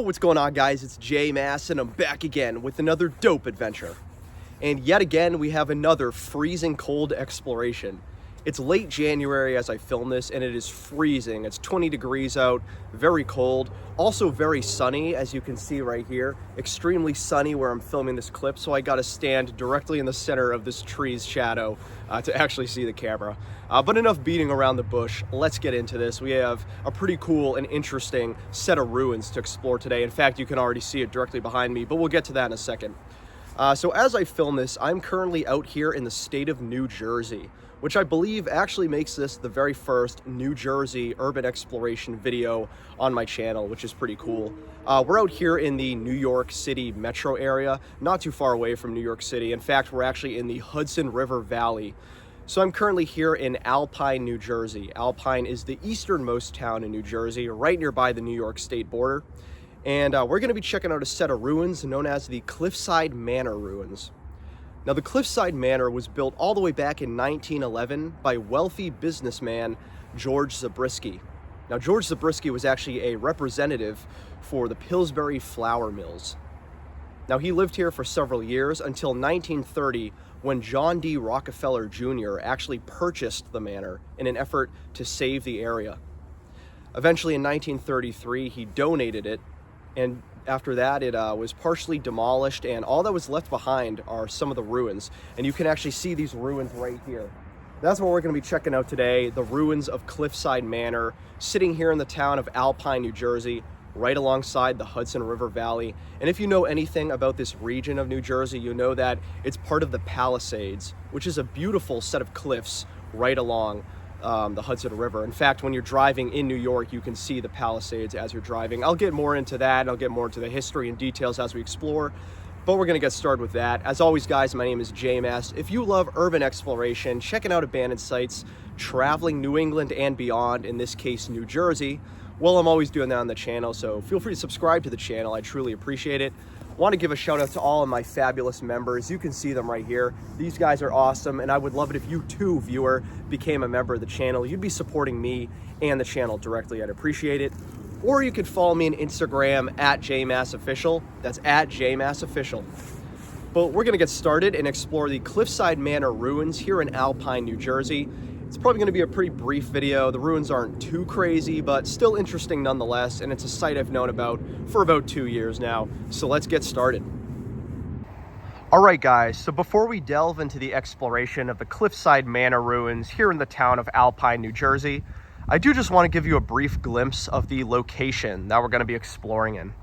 What's going on, guys? It's Jay Mass and I'm back again with another dope adventure. And yet again, we have another freezing cold exploration. It's late January as I film this and it is freezing. It's 20 degrees out, very cold, also very sunny, as you can see right here. Extremely sunny where I'm filming this clip, so I gotta stand directly in the center of this tree's shadow to actually see the camera. But enough beating around the bush, let's get into this. We have a pretty cool and interesting set of ruins to explore today. In fact, you can already see it directly behind me, but we'll get to that in a second. So as I film this, I'm currently out here in the state of New Jersey, which I believe actually makes this the very first New Jersey urban exploration video on my channel, which is pretty cool. We're out here in the New York City metro area, not too far away from New York City. In fact, we're actually in the Hudson River Valley. So I'm currently here in Alpine, New Jersey. Alpine is the easternmost town in New Jersey, right nearby the New York state border. And we're going to be checking out a set of ruins known as the Cliffside Manor Ruins. Now, the Cliffside Manor was built all the way back in 1911 by wealthy businessman George Zabriskie. Now, George Zabriskie was actually a representative for the Pillsbury flour mills. Now, he lived here for several years until 1930, when John D. Rockefeller Jr. actually purchased the manor in an effort to save the area. Eventually, in 1933, he donated it, and after that, it was partially demolished, and all that was left behind are some of the ruins. And you can actually see these ruins right here. That's what we're going to be checking out today, the ruins of Cliffside Manor, sitting here in the town of Alpine, New Jersey, right alongside the Hudson River Valley. And if you know anything about this region of New Jersey, you know that it's part of the Palisades, which is a beautiful set of cliffs right along the Hudson River. In fact, when you're driving in New York, you can see the Palisades as you're driving. I'll get more into that, and I'll get more into the history and details as we explore, but we're gonna get started with that. As always, guys, my name is Jay Mass. If you love urban exploration, checking out abandoned sites, traveling New England and beyond, in this case, New Jersey, well, I'm always doing that on the channel, so feel free to subscribe to the channel. I truly appreciate it. Want to give a shout out to all of my fabulous members. You can see them right here. These guys are awesome, and I would love it if you too, viewer, became a member of the channel. You'd be supporting me and the channel directly. I'd appreciate it. Or you could follow me on Instagram at JMassOfficial. That's at JMassOfficial. But we're gonna get started and explore the Cliffside Manor Ruins here in Alpine, New Jersey. It's probably gonna be a pretty brief video. The ruins aren't too crazy, but still interesting nonetheless, and it's a site I've known about for about 2 years now. So let's get started. All right, guys, so before we delve into the exploration of the Cliffside Manor Ruins here in the town of Alpine, New Jersey, I do just wanna give you a brief glimpse of the location that we're gonna be exploring in.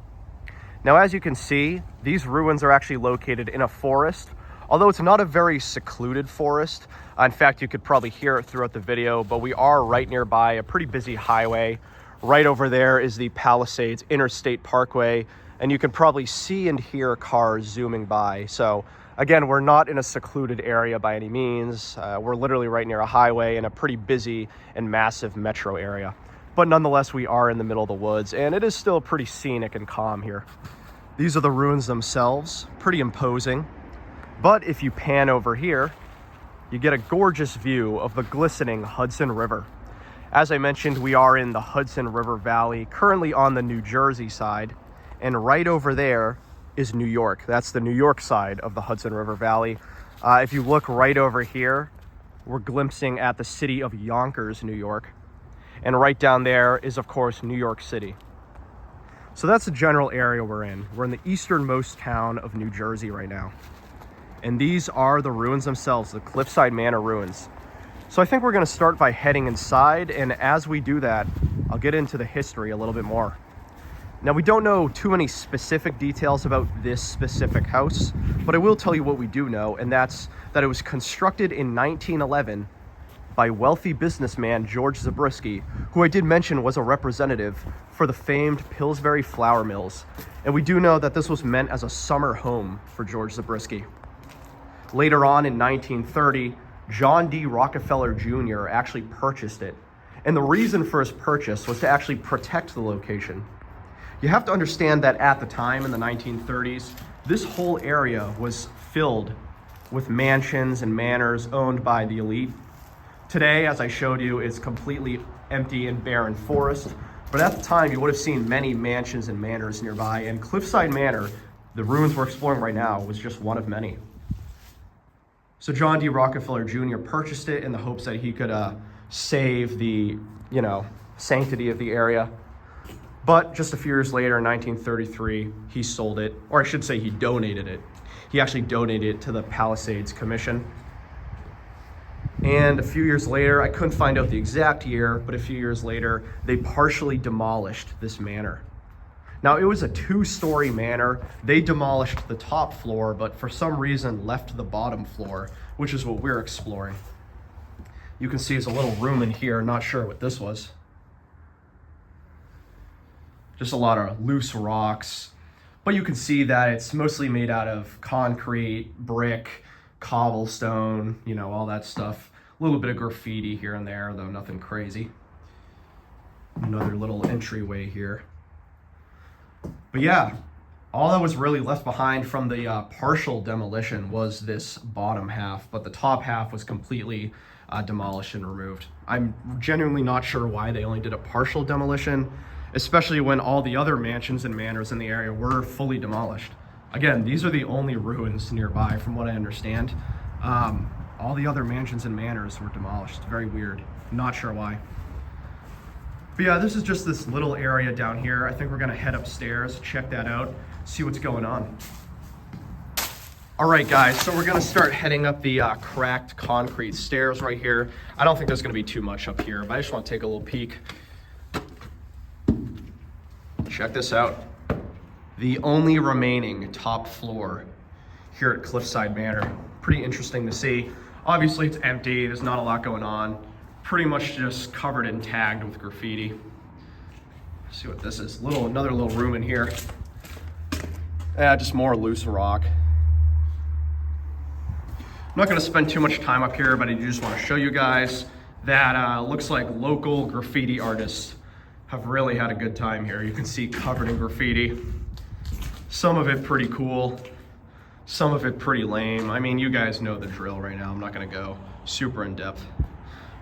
Now, as you can see, these ruins are actually located in a forest, although it's not a very secluded forest. In fact, you could probably hear it throughout the video, but we are right nearby a pretty busy highway. Right over there is the Palisades Interstate Parkway, and you can probably see and hear cars zooming by. So again, we're not in a secluded area by any means. We're literally right near a highway in a pretty busy and massive metro area. But nonetheless, we are in the middle of the woods, and it is still pretty scenic and calm here. These are the ruins themselves, pretty imposing. But if you pan over here, you get a gorgeous view of the glistening Hudson River. As I mentioned, we are in the Hudson River Valley, currently on the New Jersey side, and right over there is New York. That's the New York side of the Hudson River Valley. If you look right over here, we're glimpsing at the city of Yonkers, New York. And right down there is, of course, New York City. So that's the general area we're in. We're in the easternmost town of New Jersey right now. And these are the ruins themselves, the Cliffside Manor Ruins. So I think we're gonna start by heading inside, and as we do that, I'll get into the history a little bit more. Now, we don't know too many specific details about this specific house, but I will tell you what we do know, and that's that it was constructed in 1911 by wealthy businessman George Zabriskie, who I did mention was a representative for the famed Pillsbury flour mills. And we do know that this was meant as a summer home for George Zabriskie. Later on in 1930, John D. Rockefeller Jr. actually purchased it. And the reason for his purchase was to actually protect the location. You have to understand that at the time in the 1930s, this whole area was filled with mansions and manors owned by the elite. Today, as I showed you, it's completely empty and barren forest. But at the time, you would have seen many mansions and manors nearby, and Cliffside Manor, the ruins we're exploring right now, was just one of many. So John D. Rockefeller Jr. purchased it in the hopes that he could save the, sanctity of the area. But just a few years later, in 1933, he sold it, or I should say he donated it. He actually donated it to the Palisades Commission. And a few years later, I couldn't find out the exact year, but a few years later, they partially demolished this manor. Now, it was a 2-story manor. They demolished the top floor, but for some reason left the bottom floor, which is what we're exploring. You can see there's a little room in here. Not sure what this was. Just a lot of loose rocks. But you can see that it's mostly made out of concrete, brick, cobblestone, all that stuff. A little bit of graffiti here and there, though nothing crazy. Another little entryway here. But yeah, all that was really left behind from the partial demolition was this bottom half, but the top half was completely demolished and removed. I'm genuinely not sure why they only did a partial demolition, especially when all the other mansions and manors in the area were fully demolished. Again, these are the only ruins nearby from what I understand. All the other mansions and manors were demolished. Very weird. Not sure why. But yeah, this is just this little area down here. I think we're gonna head upstairs, check that out, see what's going on. All right, guys, so we're gonna start heading up the cracked concrete stairs right here. I don't think there's gonna be too much up here, but I just wanna take a little peek. Check this out. The only remaining top floor here at Cliffside Manor. Pretty interesting to see. Obviously it's empty, there's not a lot going on. Pretty much just covered and tagged with graffiti. Let's see what this is. Another little room in here. Yeah, just more loose rock. I'm not gonna spend too much time up here, but I just wanna show you guys that looks like local graffiti artists have really had a good time here. You can see covered in graffiti. Some of it pretty cool, some of it pretty lame. I mean, you guys know the drill right now. I'm not gonna go super in depth.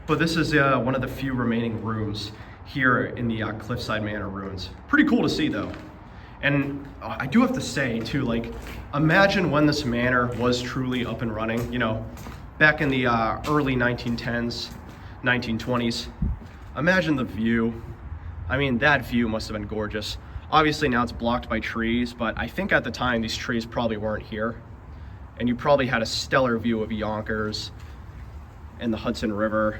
But this is one of the few remaining rooms here in the Cliffside Manor Ruins. Pretty cool to see though. And I do have to say too, imagine when this manor was truly up and running, back in the early 1910s, 1920s. Imagine the view. I mean, that view must have been gorgeous. Obviously now it's blocked by trees, but I think at the time these trees probably weren't here. And you probably had a stellar view of Yonkers and the Hudson River.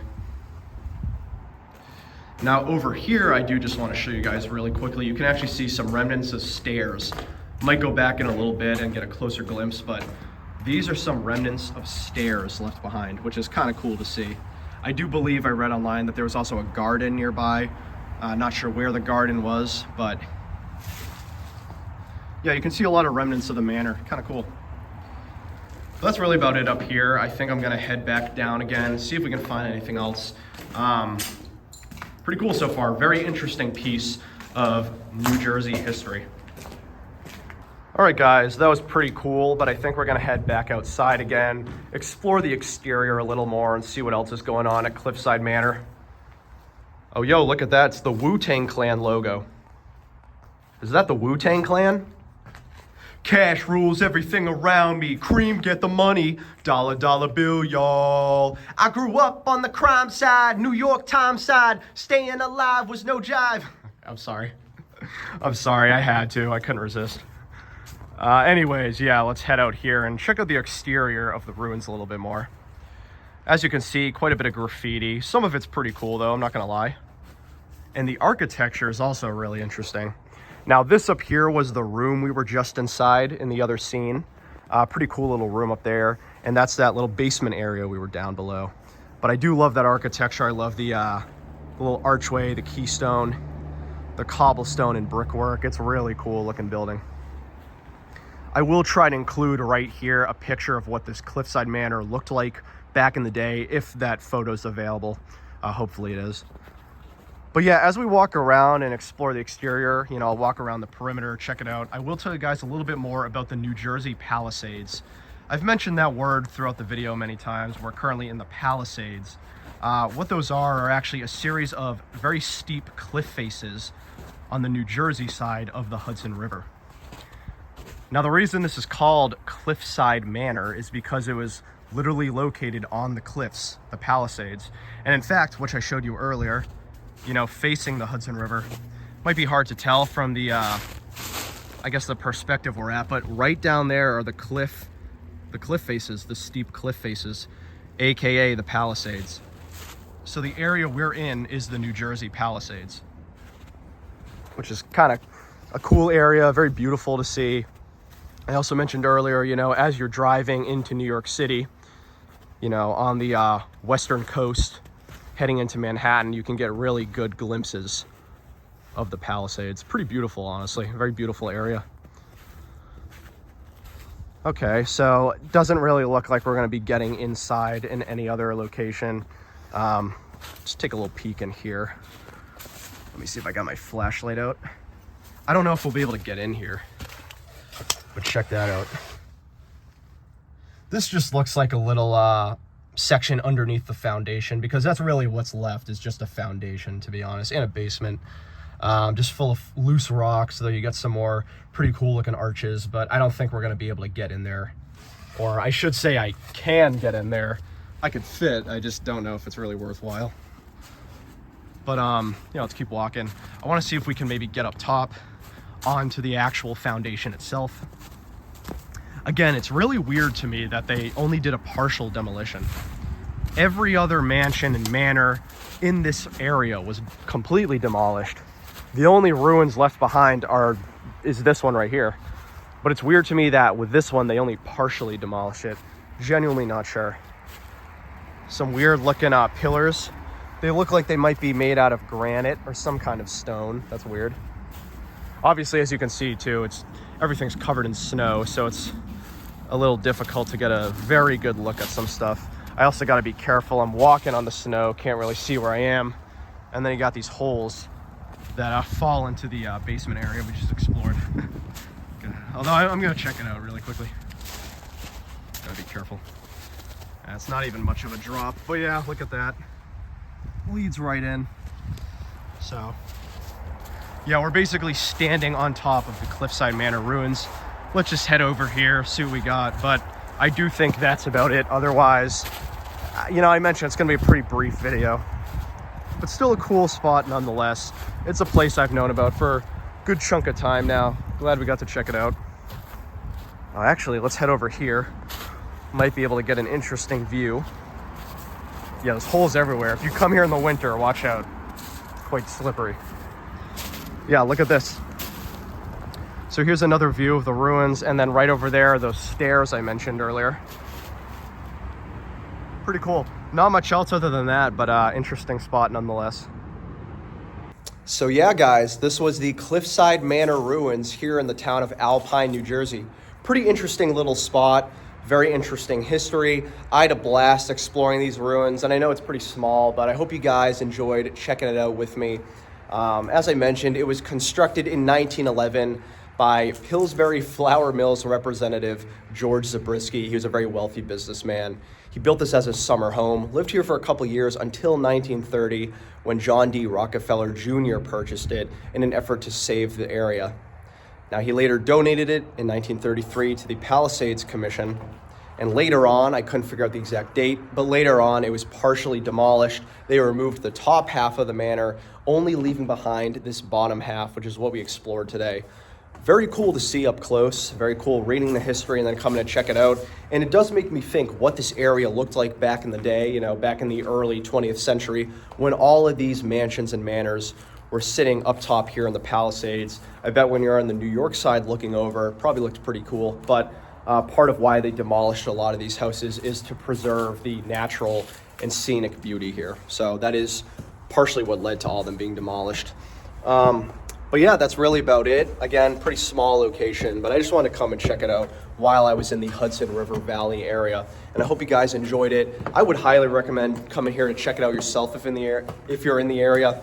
Now over here, I do just want to show you guys really quickly. You can actually see some remnants of stairs. Might go back in a little bit and get a closer glimpse, but these are some remnants of stairs left behind, which is kind of cool to see. I do believe I read online that there was also a garden nearby. Not sure where the garden was, but yeah, you can see a lot of remnants of the manor. Kind of cool. So that's really about it up here. I think I'm gonna head back down again, see if we can find anything else. Pretty cool so far. Very interesting piece of New Jersey history. All right, guys, that was pretty cool, but I think we're gonna head back outside again, explore the exterior a little more and see what else is going on at Cliffside Manor. Oh, yo, look at that. It's the Wu-Tang Clan logo. Is that the Wu-Tang Clan? Cash rules everything around me. Cream, get the money. Dollar, dollar bill, y'all. I grew up on the crime side, New York Times side. Staying alive was no jive. I'm sorry. I'm sorry, I had to. I couldn't resist. Anyways, yeah, let's head out here and check out the exterior of the ruins a little bit more. As you can see, quite a bit of graffiti. Some of it's pretty cool, though, I'm not gonna lie. And the architecture is also really interesting. Now, this up here was the room we were just inside in the other scene. Pretty cool little room up there. And that's that little basement area we were down below. But I do love that architecture. I love the little archway, the keystone, the cobblestone and brickwork. It's a really cool looking building. I will try to include right here a picture of what this Cliffside Manor looked like back in the day, if that photo's available. Hopefully it is. But yeah, as we walk around and explore the exterior, I'll walk around the perimeter, check it out. I will tell you guys a little bit more about the New Jersey Palisades. I've mentioned that word throughout the video many times. We're currently in the Palisades. What those are actually a series of very steep cliff faces on the New Jersey side of the Hudson River. Now, the reason this is called Cliffside Manor is because it was literally located on the cliffs, the Palisades. And in fact, which I showed you earlier, you know, facing the Hudson River. Might be hard to tell from the, I guess the perspective we're at, but right down there are the cliff faces, the steep cliff faces, AKA the Palisades. So the area we're in is the New Jersey Palisades, which is kind of a cool area, very beautiful to see. I also mentioned earlier, you know, as you're driving into New York City, you know, on the western coast, heading into Manhattan, you can get really good glimpses of the Palisades. Pretty beautiful, honestly, very beautiful area. Okay, so it doesn't really look like we're gonna be getting inside in any other location. Just take a little peek in here. Let me see if I got my flashlight out. I don't know if we'll be able to get in here, but check that out. This just looks like a little section underneath the foundation, because that's really what's left, is just a foundation, to be honest, and a basement. Just full of loose rocks, though you get some more pretty cool looking arches, but I don't think we're gonna be able to get in there. Or I should say I can get in there. I could fit, I just don't know if it's really worthwhile. But you know, let's keep walking. I wanna see if we can maybe get up top onto the actual foundation itself. Again, it's really weird to me that they only did a partial demolition. Every other mansion and manor in this area was completely demolished. The only ruins left behind is this one right here. But it's weird to me that with this one, they only partially demolished it. Genuinely not sure. Some weird looking pillars. They look like they might be made out of granite or some kind of stone. That's weird. Obviously, as you can see too, everything's covered in snow, so it's a little difficult to get a very good look at some stuff. I also got to be careful. I'm walking on the snow, can't really see where I am. And then you got these holes that fall into the basement area we just explored. Although I'm going to check it out really quickly. Gotta be careful. It's not even much of a drop, but yeah, look at that. Leads right in. So yeah, we're basically standing on top of the Cliffside Manor Ruins. Let's just head over here, see what we got. But I do think that's about it. Otherwise, you know, I mentioned it's gonna be a pretty brief video, but still a cool spot nonetheless. It's a place I've known about for a good chunk of time now. Glad we got to check it out. Actually, let's head over here. Might be able to get an interesting view. Yeah, there's holes everywhere. If you come here in the winter, watch out. It's quite slippery. Yeah, look at this. So here's another view of the ruins, and then right over there are those stairs I mentioned earlier. Pretty cool. Not much else other than that, but interesting spot nonetheless. So yeah, guys, this was the Cliffside Manor Ruins here in the town of Alpine, New Jersey. Pretty interesting little spot. Very interesting history. I had a blast exploring these ruins, and I know it's pretty small, but I hope you guys enjoyed checking it out with me. As I mentioned, it was constructed in 1911 by Pillsbury Flour Mills representative George Zabriskie. He was a very wealthy businessman. He built this as a summer home, lived here for a couple years until 1930, when John D. Rockefeller Jr. purchased it in an effort to save the area. Now, he later donated it in 1933 to the Palisades Commission, and later on, I couldn't figure out the exact date, but later on, it was partially demolished. They removed the top half of the manor, only leaving behind this bottom half, which is what we explored today. Very cool to see up close, very cool reading the history and then coming to check it out. And it does make me think what this area looked like back in the day, you know, back in the early 20th century, when all of these mansions and manors were sitting up top here in the Palisades. I bet when you're on the New York side looking over, it probably looked pretty cool. But part of why they demolished a lot of these houses is to preserve the natural and scenic beauty here. So that is partially what led to all of them being demolished. But yeah, that's really about it. Again, pretty small location, but I just wanted to come and check it out while I was in the Hudson River Valley area. And I hope you guys enjoyed it. I would highly recommend coming here to check it out yourself if you're in the area.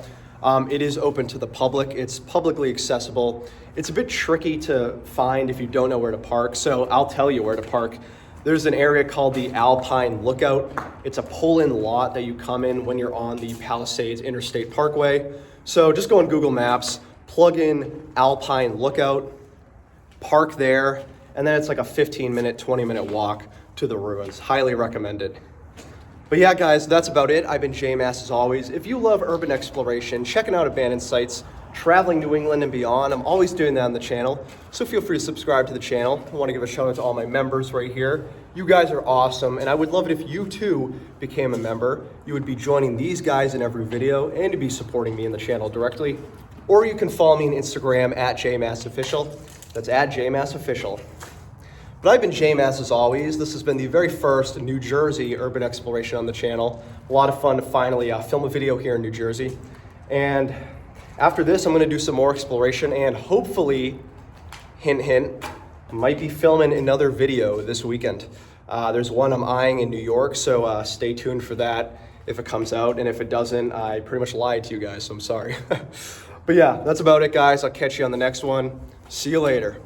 It is open to the public. It's publicly accessible. It's a bit tricky to find if you don't know where to park, so I'll tell you where to park. There's an area called the Alpine Lookout. It's a pull-in lot that you come in when you're on the Palisades Interstate Parkway. So just go on Google Maps, plug in Alpine Lookout, park there, and then it's like a 15-minute, 20-minute walk to the ruins. Highly recommend it. But yeah, guys, that's about it. I've been J-Mass as always. If you love urban exploration, checking out abandoned sites, traveling New England and beyond, I'm always doing that on the channel. So feel free to subscribe to the channel. I want to give a shout out to all my members right here. You guys are awesome, and I would love it if you too became a member. You would be joining these guys in every video and to be supporting me in the channel directly. Or you can follow me on Instagram at JMassOfficial. That's at JMassOfficial. But I've been J-Mass as always. This has been the very first New Jersey urban exploration on the channel. A lot of fun to finally film a video here in New Jersey. And after this, I'm gonna do some more exploration and hopefully, hint, hint, might be filming another video this weekend. There's one I'm eyeing in New York, so stay tuned for that if it comes out. And if it doesn't, I pretty much lied to you guys, so I'm sorry. But yeah, that's about it, guys. I'll catch you on the next one. See you later.